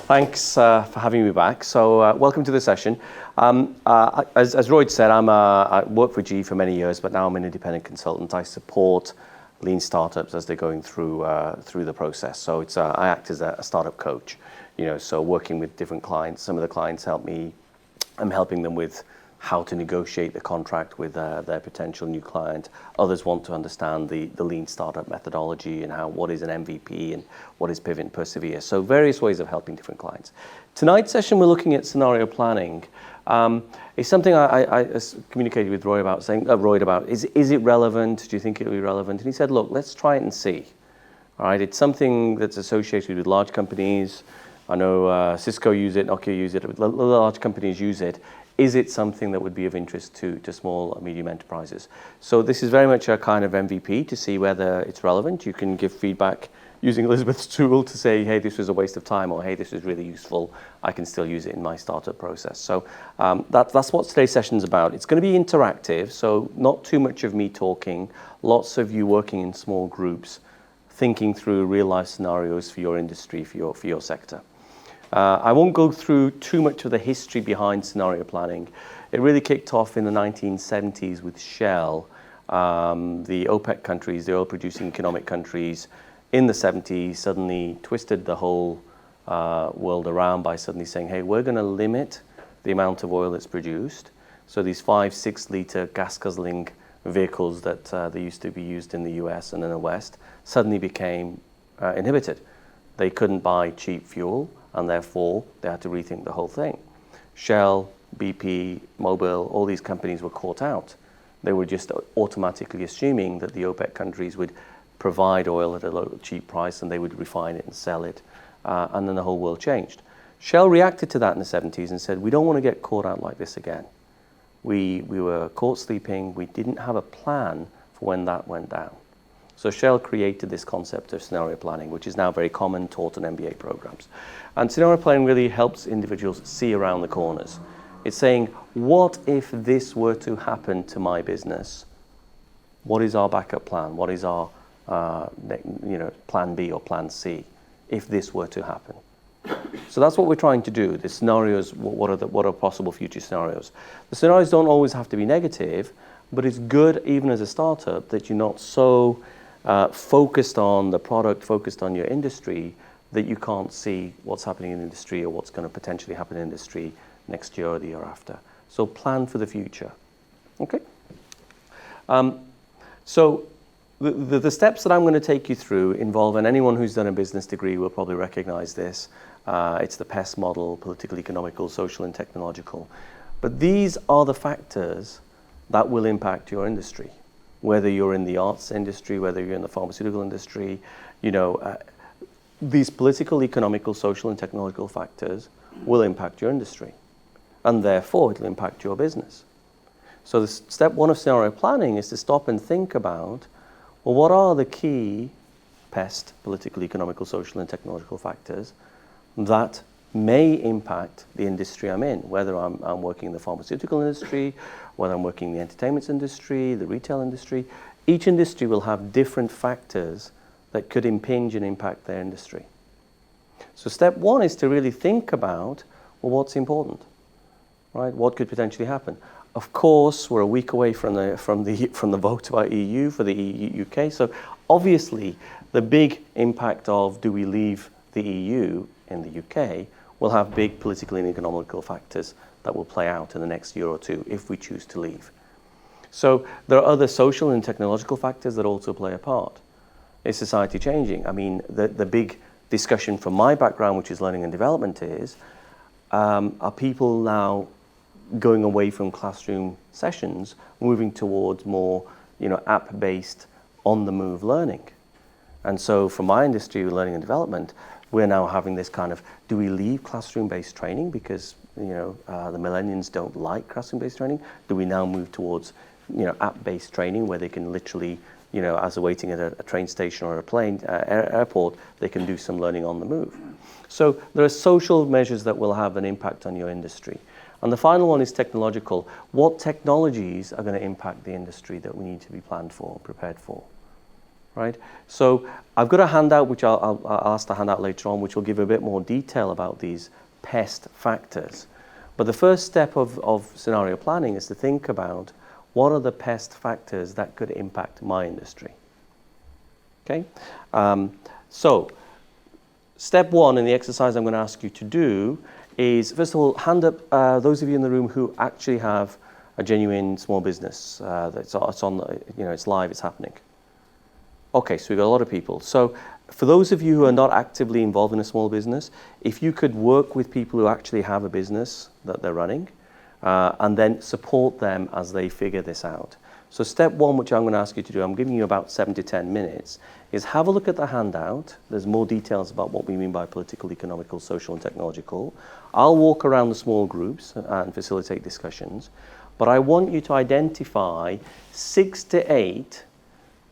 Thanks for having me back. So welcome to the session. As Roy said, I worked for GE for many years, but now I'm an independent consultant. I support lean startups as they're going through the process. So I act as a startup coach, so working with different clients. Some of the clients help me. I'm helping them with how to negotiate the contract with their potential new client. Others want to understand the lean startup methodology and what is an MVP and what is pivot and persevere. So various ways of helping different clients. Tonight's session, we're looking at scenario planning. It's something I communicated with Roy about, is it relevant? Do you think it'll be relevant? And he said, look, let's try it and see. All right, it's something that's associated with large companies. I know Cisco use it, Nokia use it, large companies use it. Is it something that would be of interest to small and medium enterprises? So this is very much a kind of MVP to see whether it's relevant. You can give feedback using Elizabeth's tool to say, hey, this was a waste of time, or hey, this is really useful. I can still use it in my startup process. So that's what today's session is about. It's going to be interactive, so not too much of me talking, lots of you working in small groups, thinking through real life scenarios for your industry, for your sector. I won't go through too much of the history behind scenario planning. It really kicked off in the 1970s with Shell, the OPEC countries, the oil-producing economic countries, in the 70s suddenly twisted the whole world around by suddenly saying, hey, we're going to limit the amount of oil that's produced. So these 5-6 liter gas-guzzling vehicles that they used to be used in the US and in the West suddenly became inhibited. They couldn't buy cheap fuel, and therefore they had to rethink the whole thing. Shell, BP, Mobil, all these companies were caught out. They were just automatically assuming that the OPEC countries would provide oil at a low, cheap price and they would refine it and sell it, and then the whole world changed. Shell reacted to that in the 70s and said, we don't want to get caught out like this again. We were caught sleeping, we didn't have a plan for when that went down. So Shell created this concept of scenario planning, which is now very common, taught in MBA programs. And scenario planning really helps individuals see around the corners. It's saying, what if this were to happen to my business? What is our backup plan? What is our plan B or plan C if this were to happen? So that's what we're trying to do. The scenarios, what are possible future scenarios? The scenarios don't always have to be negative, but it's good even as a startup that you're not so focused on the product, focused on your industry, that you can't see what's happening in the industry or what's going to potentially happen in the industry next year or the year after. So plan for the future. Okay? So the steps that I'm going to take you through involve, and anyone who's done a business degree will probably recognize this. It's the Pests model, political, economical, social, and technological. But these are the factors that will impact your industry. Whether you're in the arts industry, whether you're in the pharmaceutical industry, these political, economical, social, and technological factors will impact your industry. And therefore, it'll impact your business. So the step one of scenario planning is to stop and think about, well, what are the key pest, political, economical, social, and technological factors that may impact the industry I'm in, whether I'm working in the pharmaceutical industry, whether I'm working in the entertainment industry, the retail industry. Each industry will have different factors that could impinge and impact their industry. So step one is to really think about, well, what's important, right? What could potentially happen? Of course, we're a week away from the vote about EU for the UK. So obviously, the big impact of do we leave the EU in the UK will have big political and economical factors that will play out in the next year or two if we choose to leave. So there are other social and technological factors that also play a part. Is society changing? I mean, the big discussion from my background, which is learning and development, is are people now going away from classroom sessions, moving towards more app-based, on-the-move learning? And so for my industry, with learning and development, we're now having this kind of, do we leave classroom-based training because the millennials don't like classroom-based training? Do we now move towards app-based training where they can literally, as they're waiting at a train station or a plane airport, they can do some learning on the move? So there are social measures that will have an impact on your industry. And the final one is technological. What technologies are going to impact the industry that we need to be planned for, prepared for? right? So I've got a handout, which I'll ask the handout later on, which will give a bit more detail about these pest factors. But the first step of scenario planning is to think about what are the pest factors that could impact my industry. Okay? So step one in the exercise I'm going to ask you to do is, first of all, hand up those of you in the room who actually have a genuine small business. It's on, it's live, it's happening. Okay, so we've got a lot of people. So for those of you who are not actively involved in a small business, if you could work with people who actually have a business that they're running, and then support them as they figure this out. So step one, which I'm going to ask you to do, I'm giving you about 7 to 10 minutes, is have a look at the handout. There's more details about what we mean by political, economical, social, and technological. I'll walk around the small groups and facilitate discussions, but I want you to identify 6 to 8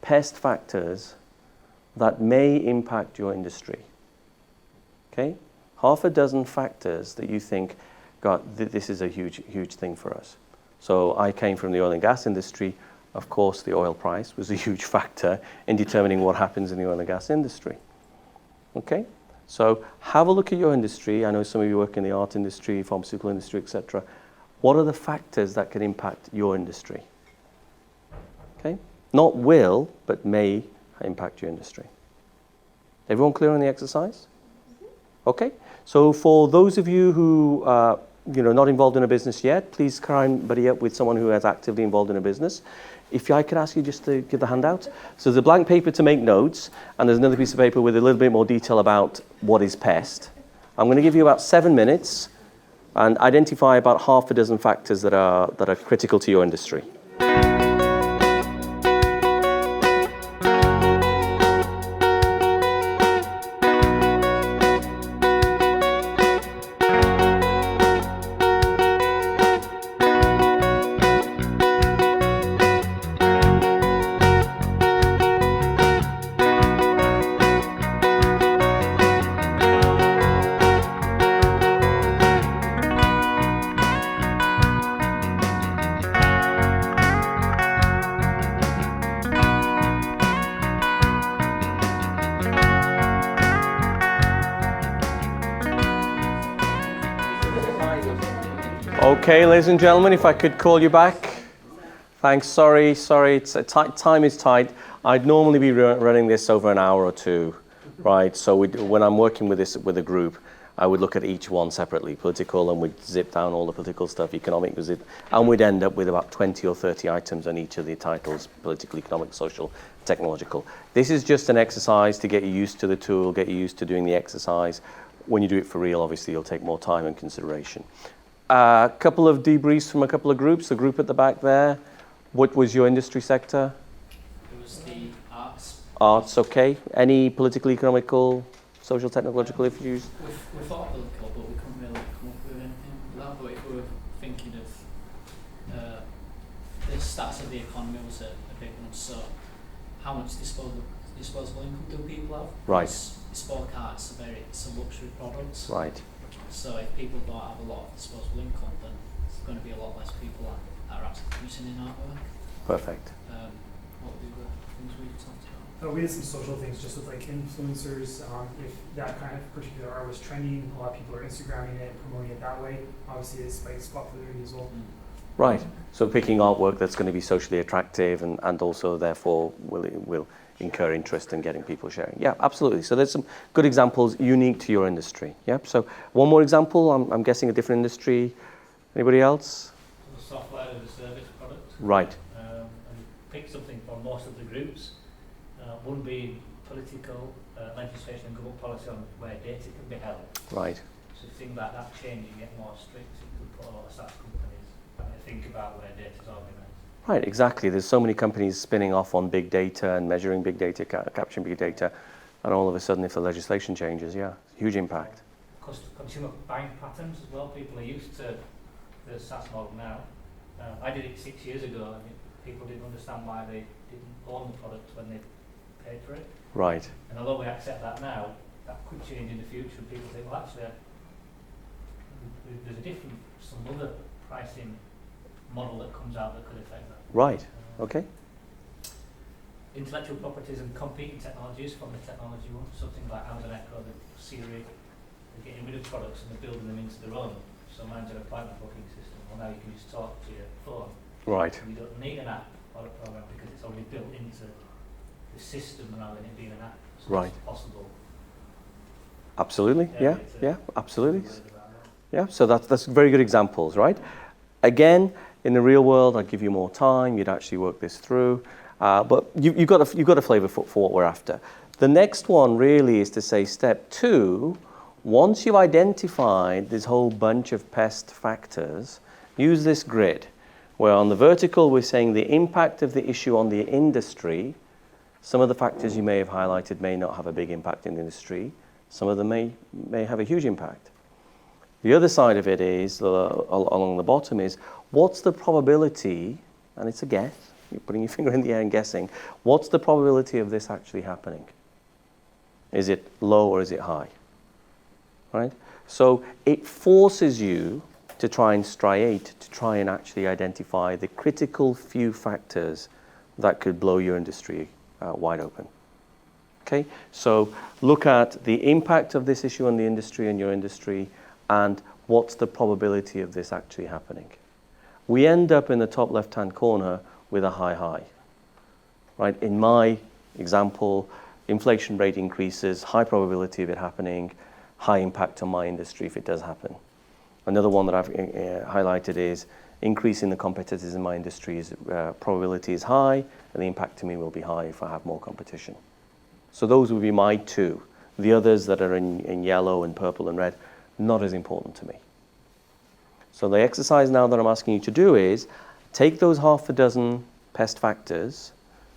pest factors that may impact your industry. Okay? Half a dozen factors that you think, God, this is a huge thing for us. So I came from the oil and gas industry. Of course, the oil price was a huge factor in determining what happens in the oil and gas industry. Okay? So have a look at your industry. I know some of you work in the art industry, pharmaceutical industry, etc. What are the factors that can impact your industry? Okay? Not will, but may impact your industry. Everyone clear on the exercise? Okay. So for those of you who are not involved in a business yet, please try and buddy up with someone who is actively involved in a business. If I could ask you just to give the handout. So there's a blank paper to make notes, and there's another piece of paper with a little bit more detail about what is pest. I'm going to give you about 7 minutes and identify about half a dozen factors that are critical to your industry. Okay, ladies and gentlemen, if I could call you back. Thanks, sorry, it's time is tight. I'd normally be running this over an hour or two, right? So when I'm working with this with a group, I would look at each one separately, political, and we'd zip down all the political stuff, economic, and we'd end up with about 20 or 30 items on each of the titles, political, economic, social, technological. This is just an exercise to get you used to the tool, get you used to doing the exercise. When you do it for real, obviously, you'll take more time and consideration. A couple of debriefs from a couple of groups. The group at the back there, what was your industry sector? It was the arts. Arts, okay. Any political, economical, social, technological issues? We thought political, but we couldn't really come up with anything for that. But if we were thinking of the stats of the economy was a big one. So how much disposable income do people have? Right. Sport cards are some luxury products. Right. So if people don't have a lot of disposable income, then there's going to be a lot less people that are actually producing in artwork. Perfect. What would be the things we talked about? We did some social things just with like influencers. If that kind of particular art was trending, a lot of people are Instagramming it and promoting it that way. Obviously, it spikes popularity as well. Right. So picking artwork that's going to be socially attractive and also therefore will incur interest in getting people sharing. Yeah, absolutely. So there's some good examples unique to your industry. Yep. So one more example. I'm guessing a different industry. Anybody else? Software as a service product. Right. And pick something from most of the groups. One being political legislation and government policy on where data can be held. Right. So things like that changing, get more strict, so you could put a lot of SaaS companies having to think about where data is organised. Right, exactly. There's so many companies spinning off on big data and measuring big data, capturing big data, and all of a sudden if the legislation changes, yeah, huge impact. Consumer buying patterns as well. People are used to the SaaS model now. I did it 6 years ago, and people didn't understand why they didn't own the product when they paid for it. Right. And although we accept that now, that could change in the future. People think, well, actually, there's a different, some other pricing model that comes out that could affect that. Right. Okay. intellectual properties and competing technologies from the technology one. Something like Amazon Echo, the Siri, they're getting rid of products and they're building them into their own. So mine's an appointment booking system. Well, now you can just talk to your phone. Right. And you don't need an app or a program because it's already built into the system rather than it being an app. So Right. it's possible. Absolutely. Yeah, Yeah. Absolutely. Word around that. Yeah. So that's very good examples, right? Again, in the real world, I'd give you more time. You'd actually work this through. But you've got a flavour for what we're after. The next one really is to say step 2, once you've identified this whole bunch of pest factors, use this grid, where on the vertical we're saying the impact of the issue on the industry. Some of the factors you may have highlighted may not have a big impact in the industry. Some of them may have a huge impact. The other side of it is, along the bottom is, what's the probability, and it's a guess, you're putting your finger in the air and guessing, what's the probability of this actually happening? Is it low or is it high? Right? So it forces you to try and striate, to try and actually identify the critical few factors that could blow your industry wide open. Okay? So look at the impact of this issue on the industry and your industry, and what's the probability of this actually happening. We end up in the top left-hand corner with a high. Right? In my example, inflation rate increases, high probability of it happening, high impact on my industry if it does happen. Another one that I've highlighted is increasing the competitors in my industry is probability is high, and the impact to me will be high if I have more competition. So those would be my 2. The others that are in yellow and purple and red, not as important to me. So the exercise now that I'm asking you to do is take those half a dozen pest factors,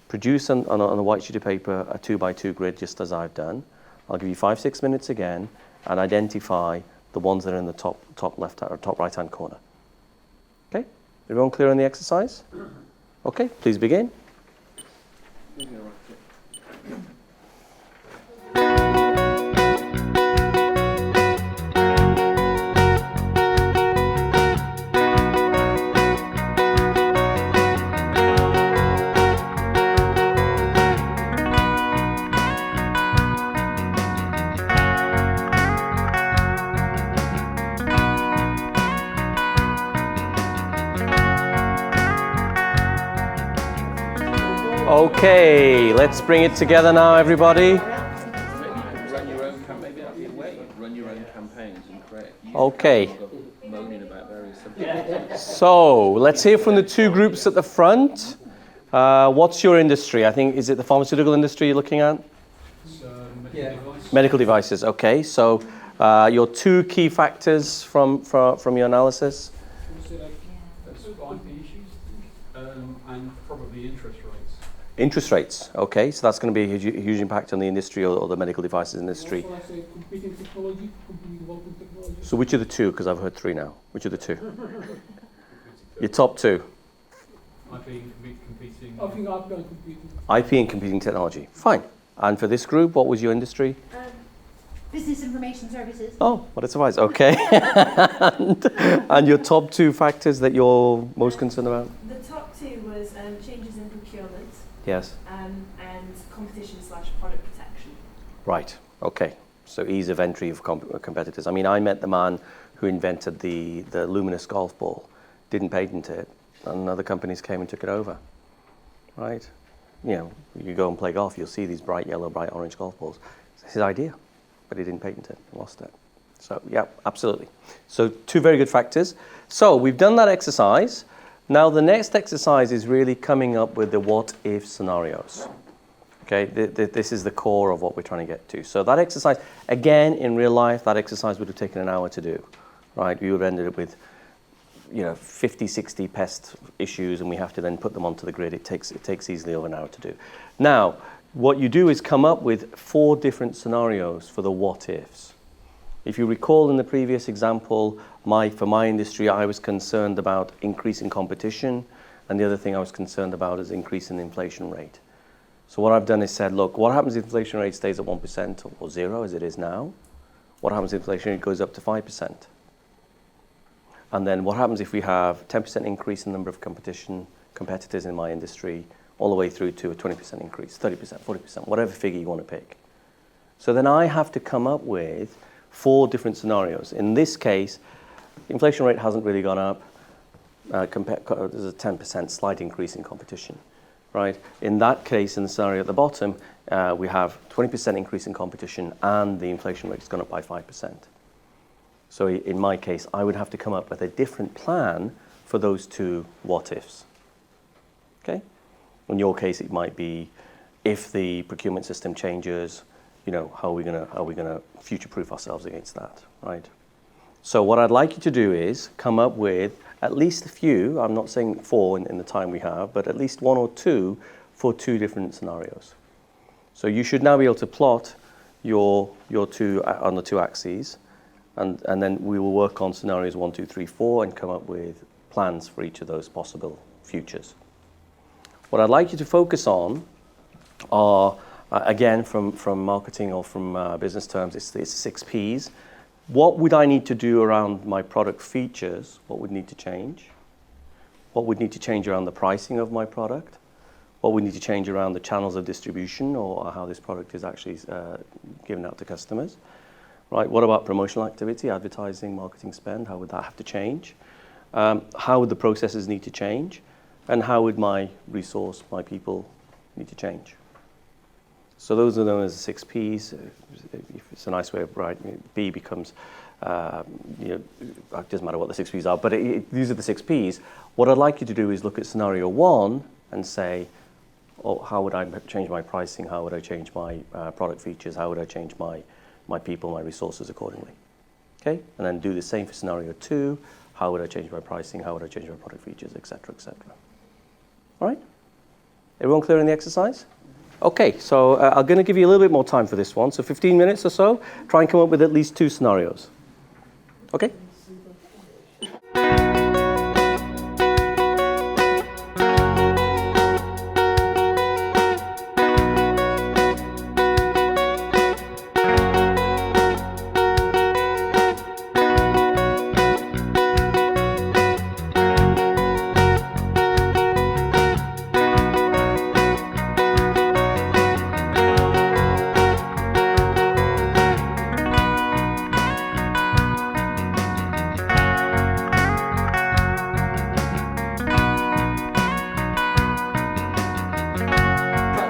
produce on a white sheet of paper a 2x2 grid just as I've done. I'll give you 5-6 minutes again and identify the ones that are in the top left or top right hand corner. Okay? Everyone clear on the exercise? Okay, please begin. Okay, let's bring it together now, everybody. Run your own campaign. Maybe that'd be a way. Run your own campaigns and create. Okay. Moaning about various subjects. So let's hear from the 2 groups at the front. What's your industry? I think, is it the pharmaceutical industry you're looking at? Medical devices. Okay, so your 2 key factors from your analysis? And probably interest rates. Interest rates. Okay, so that's going to be a huge impact on the industry or the medical devices industry. Also, I say competing technology, competing development technology. So which are the 2? Because I've heard 3 now. Which are the 2? Your top 2. IP competing. I think IP and competing. IP and competing technology. Fine. And for this group, what was your industry? Business information services. Oh, what a surprise. Okay. and your top 2 factors that you're most concerned about? The top 2 was changes in procurement Yes. and competition/product protection. Right. Okay. So ease of entry of competitors. I mean, I met the man who invented the luminous golf ball, didn't patent it, and other companies came and took it over. Right? You know, you go and play golf, you'll see these bright yellow, bright orange golf balls. It's his idea, but he didn't patent it, lost it. So, yeah, absolutely. So 2 very good factors. So we've done that exercise. Now the next exercise is really coming up with the what-if scenarios. Okay, this is the core of what we're trying to get to. So that exercise, again, in real life, that exercise would have taken an hour to do, right? We would have ended up with, 50, 60 pest issues, and we have to then put them onto the grid. It takes easily over an hour to do. Now, what you do is come up with 4 different scenarios for the what-ifs. If you recall in the previous example, for my industry, I was concerned about increasing competition, and the other thing I was concerned about is increasing the inflation rate. So what I've done is said, look, what happens if inflation rate stays at 1% or 0 as it is now? What happens if inflation rate goes up to 5%? And then what happens if we have 10% increase in the number of competitors in my industry? all the way through to a 20% increase, 30%, 40%, whatever figure you want to pick. So then I have to come up with 4 different scenarios. In this case, the inflation rate hasn't really gone up. There's a 10% slight increase in competition, right? In that case, in the scenario at the bottom, we have 20% increase in competition and the inflation rate has gone up by 5%. So in my case, I would have to come up with a different plan for those 2 what-ifs. Okay? In your case, it might be if the procurement system changes, how are we gonna future-proof ourselves against that, right? So what I'd like you to do is come up with at least a few. I'm not saying 4 in the time we have, but at least 1 or 2 for 2 different scenarios. So you should now be able to plot your 2 on the 2 axes, and then we will work on scenarios 1, 2, 3, 4, and come up with plans for each of those possible futures. What I'd like you to focus on are, again, from marketing or from business terms, it's 6 Ps. What would I need to do around my product features? What would need to change? What would need to change around the pricing of my product? What would need to change around the channels of distribution or how this product is actually given out to customers? Right? What about promotional activity, advertising, marketing spend? How would that have to change? How would the processes need to change? And how would my resource, my people need to change? So those are known as the 6 Ps. It's a nice way of writing it. B becomes, it doesn't matter what the 6 Ps are, but these are the 6 Ps. What I'd like you to do is look at scenario 1 and say, how would I change my pricing? How would I change my product features? How would I change my people, my resources accordingly? Okay, and then do the same for scenario 2. How would I change my pricing? How would I change my product features, et cetera, et cetera. All right? Everyone clear in the exercise? Okay, so I'm going to give you a little bit more time for this one. So 15 minutes or so. Try and come up with at least 2 scenarios. Okay?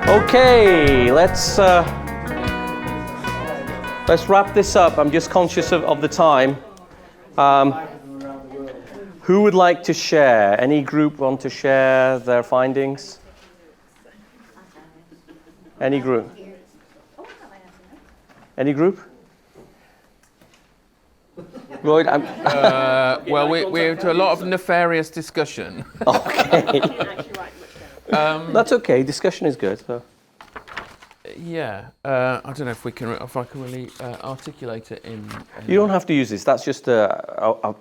Okay, let's wrap this up. I'm just conscious of the time. Who would like to share? Any group want to share their findings? Any group? Any group? Lloyd, well, we're to a lot of nefarious discussion. Okay. That's okay. Discussion is good. So. Yeah, I don't know if I can really articulate it in. You don't have to use this. That's just I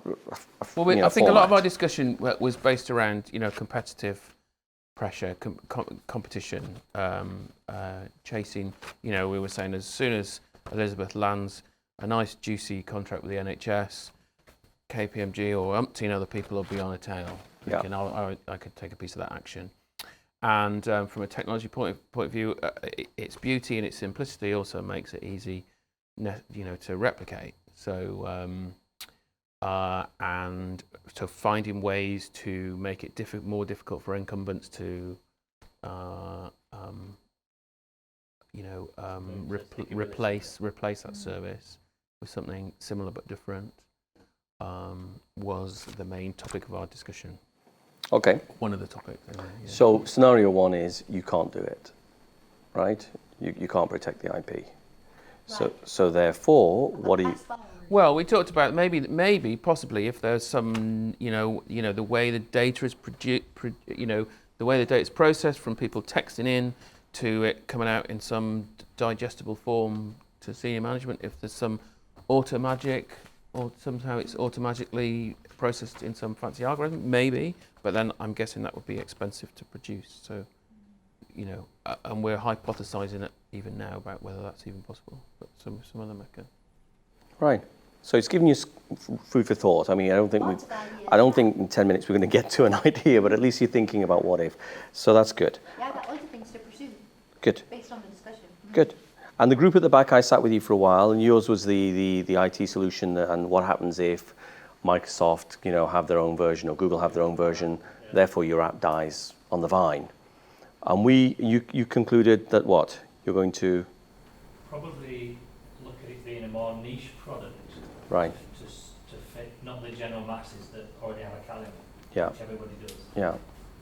think a lot of our discussion was based around competitive pressure, competition, chasing. We were saying as soon as Elizabeth lands a nice juicy contract with the NHS, KPMG or umpteen other people will be on a tail. Yeah. I could take a piece of that action. And from a technology point of view, its beauty and its simplicity also makes it easy, to replicate. So, and so finding ways to make it more difficult for incumbents to, replace that service with something similar but different, was the main topic of our discussion. Okay. One of the topics. Yeah. So scenario 1 is you can't do it, right? You can't protect the IP. Right. So therefore, what do you? Well, we talked about maybe possibly if there's some the way the data is the way the data is processed from people texting in to it coming out in some digestible form to senior management. If there's some auto magic or somehow it's automatically processed in some fancy algorithm, maybe. But then I'm guessing that would be expensive to produce. So, and we're hypothesizing it even now about whether that's even possible. But some of them are good. Right. So it's giving you food for thought. I mean, I don't think in 10 minutes we're going to get to an idea, but at least you're thinking about what if. So that's good. Yeah, I've got loads of things to pursue. Good. Based on the discussion. Good. And the group at the back, I sat with you for a while, and yours was the IT solution and what happens if Microsoft, have their own version or Google have their own version, therefore your app dies on the vine. And you concluded that what? You're going to... Probably look at it being a more niche product. Right. To fit not the general masses that already have a calendar, Yeah. which everybody does. Yeah.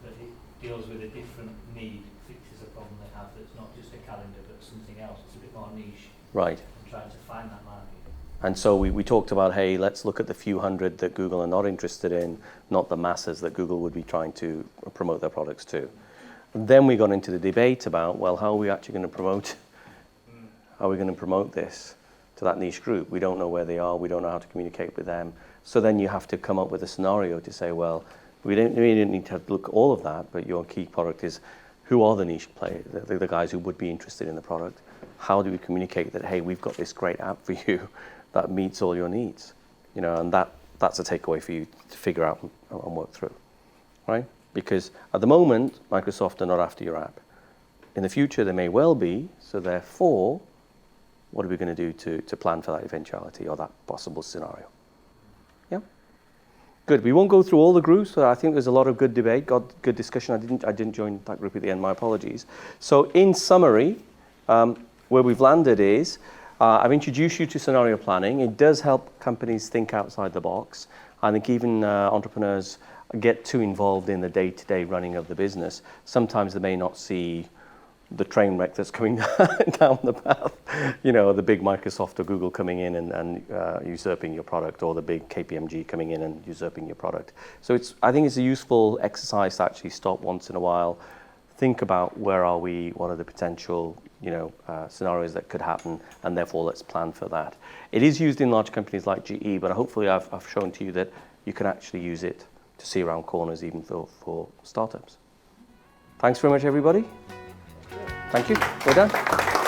But it deals with a different need, fixes a problem they have that's not just a calendar but something else. It's a bit more niche. Right. And trying to find that market. And so we talked about, hey, let's look at the few hundred that Google are not interested in, not the masses that Google would be trying to promote their products to. And then we got into the debate about, well, how are we actually going to promote? How are we going to promote this to that niche group? We don't know where they are. We don't know how to communicate with them. So then you have to come up with a scenario to say, well, we didn't need to look at all of that, but your key product is who are the niche players, the guys who would be interested in the product? How do we communicate that, hey, we've got this great app for you that meets all your needs? And that's a takeaway for you to figure out and work through, right? Because at the moment, Microsoft are not after your app. In the future, they may well be, so therefore, what are we going to do to plan for that eventuality or that possible scenario? Yeah? Good. We won't go through all the groups, but I think there's a lot of good debate, good discussion. I didn't join that group at the end, my apologies. So in summary, where we've landed is, I've introduced you to scenario planning. It does help companies think outside the box. I think even entrepreneurs get too involved in the day-to-day running of the business. Sometimes they may not see the train wreck that's coming down the path, the big Microsoft or Google coming in and usurping your product, or the big KPMG coming in and usurping your product. So I think it's a useful exercise to actually stop once in a while, think about where are we, what are the potential scenarios that could happen, and therefore let's plan for that. It is used in large companies like GE, but hopefully I've shown to you that you can actually use it to see around corners even for startups. Thanks very much, everybody. Thank you. We're done.